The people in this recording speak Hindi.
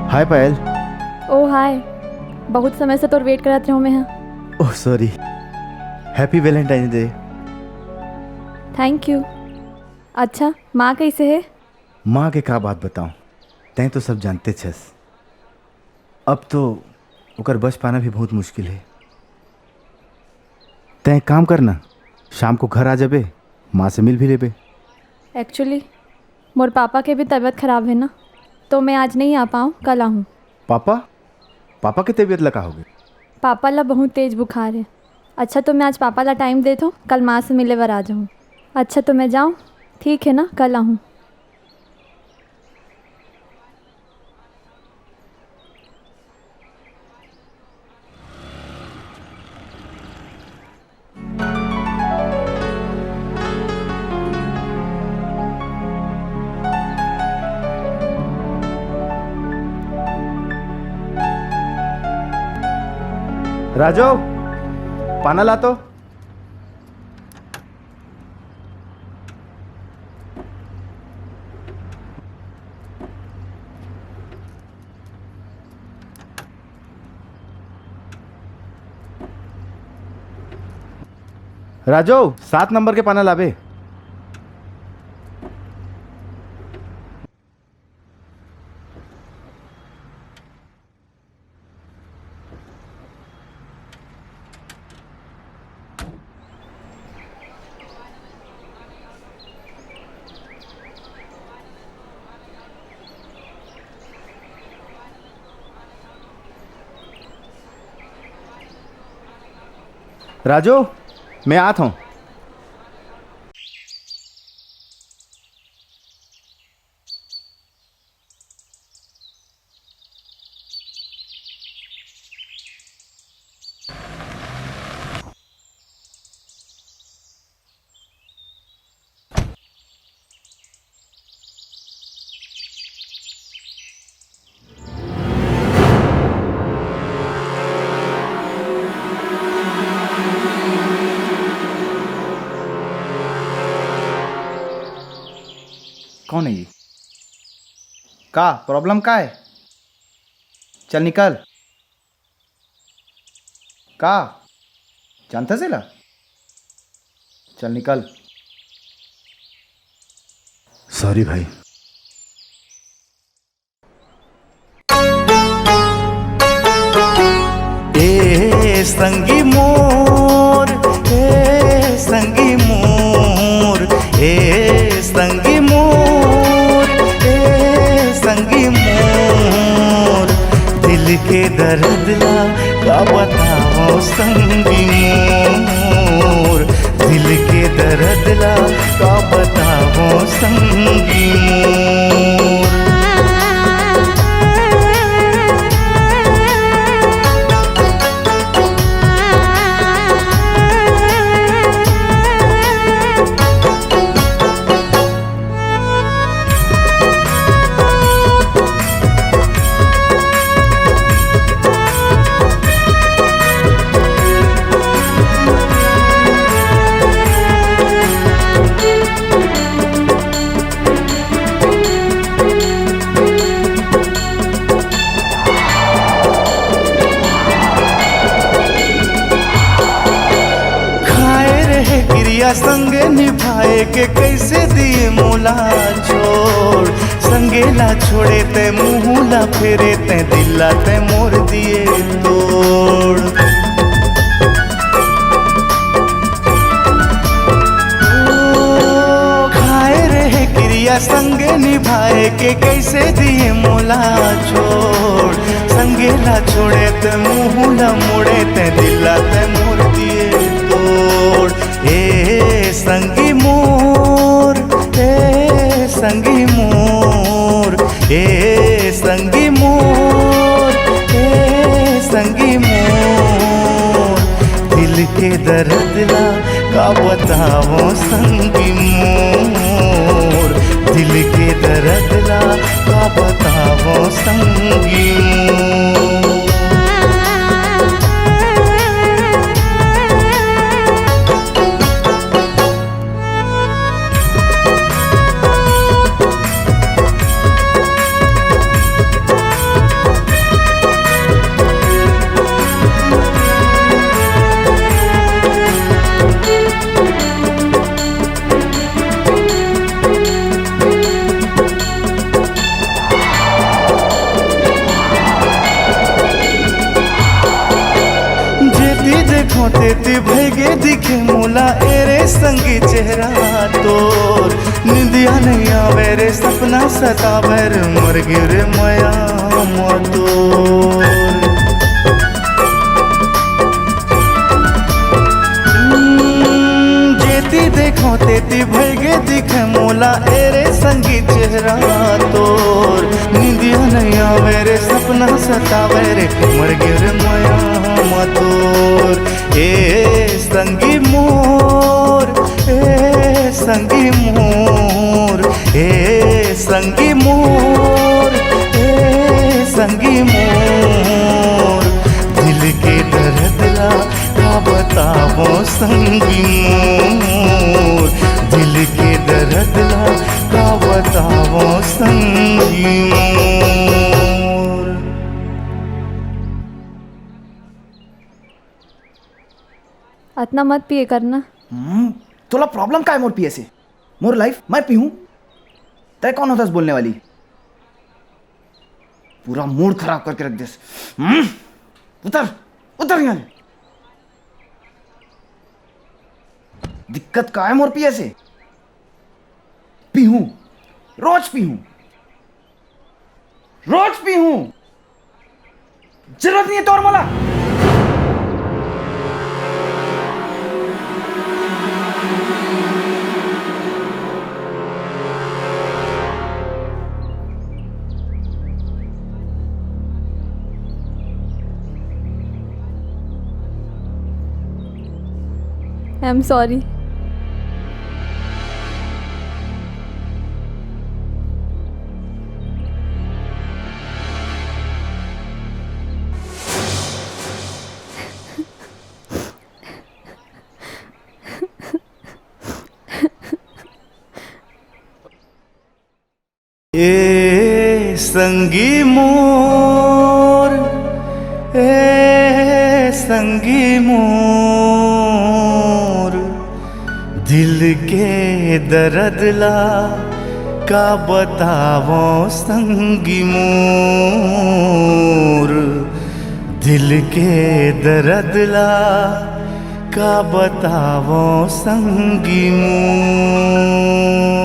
हाय पायल। ओह हाय, बहुत समय से तो वेट करत रहूँ मैं। हाँ, oh sorry. Happy Valentine day. Thank you. अच्छा, माँ कैसे है? माँ के का बात बताऊं, तैं तो सब जानते छस। अब तो ओकर बच पाना भी बहुत मुश्किल है। तैं एक काम करना, शाम को घर आ जाबे, माँ से मिल भी लेबे। एक्चुअली मोर पापा के भी तबीयत खराब है ना, तो मैं आज नहीं आ पाऊँ, कल आऊँ। पापा पापा की तबीयत लगा होगी। पापा ला बहुत तेज बुखार है। अच्छा तो मैं आज पापा ला टाइम दे दूँ, कल माँ से मिले बर आ जाऊँ। अच्छा तो मैं जाऊँ, ठीक है ना, कल आऊँ। राजू, पाना ला तो। राजू, 7 नंबर के पाना लाबे। राजू, मैं आता हूँ। कौन है ये? का प्रॉब्लम का है? चल निकल। का जानता से ला? चल निकल। सॉरी भाई। ए संगी मोर, ए संगी मोर, ए संगी मोर, ए संगी मोर, दिल के दर्द ला का बताओ संगी मोर, दिल के दर्द ला का बताओ संगी मोर। संग निभाए के कैसे दिए मोला छोड़, संगेला छोड़े ते मुँहला फेरे ते दिला ते मोर दिए तोड़। खाए रहे क्रिया संग निभाए के कैसे दिए मोला छोड़, संगेला छोड़े ते मुँहला मोड़े ते दिला ते मोर दिए तोड़। ए संगी मोर, ए संगी मोर, ए संगी मोर, ए संगी मोर, दिल के दर्द ला का बताओ संगी मोर, दिल के दर्द ला का बताओ संगी मोर। भैगे दिखे मोला एरे संगी चेहरा तोर निंदिया नहीं आवे रे सपना सतावे रे मर गिरे मया मतोर जेती देखो तेती भैगे दिखे मोला एरे संगी चेहरा तोर निंदिया नहीं आवे रे सपना सतावे रे मर गिरे मया मतोर ए संगी मोर ए संगी मोर ए संगी मोर ए संगी मोर दिल के दर्द ला का बतावो संगी मोर दिल के दर्द ला का बतावो संगी मोर। इतना मत पिए करना। तुला प्रॉब्लम काय मोर पिए से? मोर लाइफ मैं पीऊं? तय कौन होतास बोलने वाली? पूरा मूड खराब करके रख दिस। उतर उतर यहाँ। दिक्कत का है मोर पिए से? पीऊं, रोज पीऊं, रोज पीऊं, जरूरत नहीं है तोर मला। I am sorry. ए संगी मोर ए संगी मोर दिल के दर्द ला का बतावो संगी मोर दिल के दर्द ला का बतावो संगी मोर।